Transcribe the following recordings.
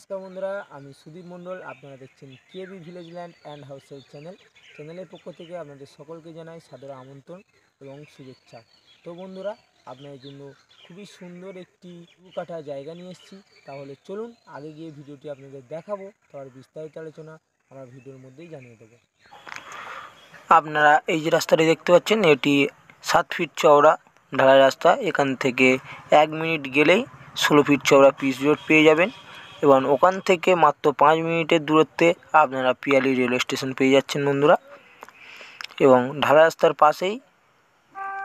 নমস্কার বন্ধুরা, আমি সুদীপ মণ্ডল। আপনারা দেখছেন কেবি ভিলেজ ল্যান্ড অ্যান্ড হাউসের চ্যানেলের পক্ষ থেকে আপনাদের সকলকে জানাই সাদর আমন্ত্রণ এবং শুভেচ্ছা। তো বন্ধুরা, আপনাদের জন্য খুবই সুন্দর একটি 2 কাঠা জায়গা নিয়ে এসেছি। তাহলে চলুন আগে গিয়ে ভিডিওটি আপনাদের দেখাবো, তার বিস্তারিত আলোচনা আমরা ভিডিওর মধ্যেই জানিয়ে দেবো। আপনারা এই যে রাস্তাটি দেখতে পাচ্ছেন, এটি 7 ফিট চওড়া ঢালাই রাস্তা। এখান থেকে 1 মিনিট গেলেই 16 ফিট চওড়া পিচ রোড পেয়ে যাবেন এবং ওখান থেকে মাত্র 5 মিনিটের দূরত্বে আপনারা পিয়ালি রেলওয়ে স্টেশন পেয়ে যাচ্ছেন বন্ধুরা। এবং ঢালাই রাস্তার পাশেই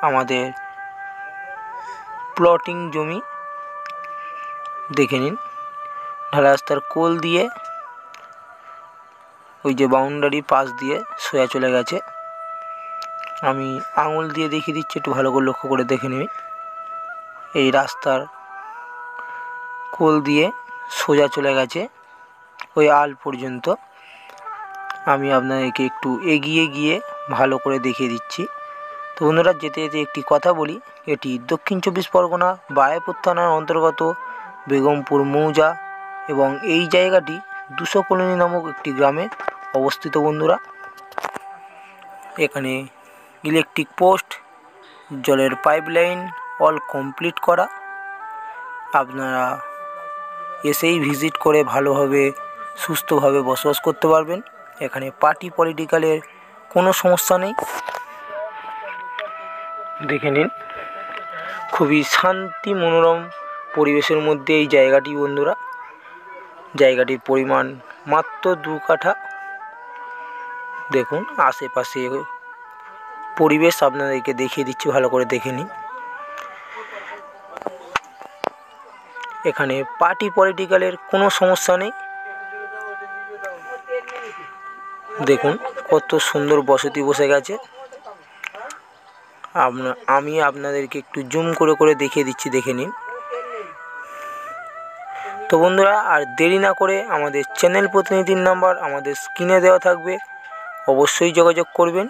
আমাদের প্লটিং জমি দেখে নিন। ঢালাই রাস্তার কোল দিয়ে ওই যে বাউন্ডারি পাশ দিয়ে সোজা চলে গেছে। আমি আঙুল দিয়ে দেখিয়ে দিচ্ছি, একটু ভালো করে লক্ষ্য করে দেখে নিন। এই রাস্তার কোল দিয়ে সোজা চলে গেছে ওই আল পর্যন্ত। আমি আপনাদেরকে একটু এগিয়ে গিয়ে ভালো করে দেখিয়ে দিচ্ছি। তো বন্ধুরা, যেতে যেতে একটি কথা বলি, এটি দক্ষিণ 24 পরগনা বারাইপুর থানার অন্তর্গত বেগমপুর মৌজা এবং এই জায়গাটি 200 কলোনি নামক একটি গ্রামে অবস্থিত বন্ধুরা। এখানে ইলেকট্রিক পোস্ট, জলের পাইপলাইন অল কমপ্লিট করা। আপনারা এসেই ভিজিট করে ভালোভাবে সুস্থভাবে বসবাস করতে পারবেন। এখানে পার্টি পলিটিক্যালের কোনো সমস্যা নেই। দেখে নিন, খুবই শান্তি মনোরম পরিবেশের মধ্যে এই জায়গাটি বন্ধুরা। জায়গাটির পরিমাণ মাত্র 2 কাঠা। দেখুন আশেপাশে পরিবেশ আপনাদেরকে দেখিয়ে দিচ্ছি, ভালো করে দেখে নিন। এখানে পার্টি পলিটিক্যালের কোনো সমস্যা নেই। দেখুন কত সুন্দর বসতি বসে গেছে। আমি আপনাদেরকে একটু জুম করে দেখিয়ে দিচ্ছি, দেখে নিন। তো বন্ধুরা, আর দেরি না করে আমাদের চ্যানেল প্রতিনিধির নাম্বার আমাদের স্ক্রিনে দেওয়া থাকবে, অবশ্যই যোগাযোগ করবেন।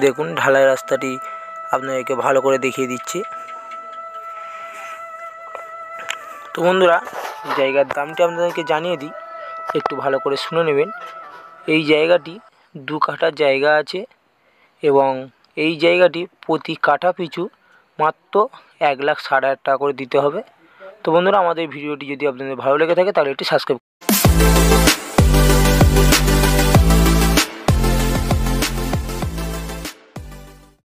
দেখুন ঢালাই রাস্তাটি আপনাদেরকে ভালো করে দেখিয়ে দিচ্ছি। তো বন্ধুরা, জায়গার দামটি আপনাদেরকে জানিয়ে দিই, একটু ভালো করে শুনে নেবেন। এই জায়গাটি 2 কাঠা জায়গা আছে এবং এই জায়গাটি প্রতি কাঠা পিছু মাত্র 1,60,000 টাকা করে দিতে হবে। তো বন্ধুরা, আমাদের ভিডিওটি যদি আপনাদের ভালো লেগে থাকে তাহলে একটি সাবস্ক্রাইব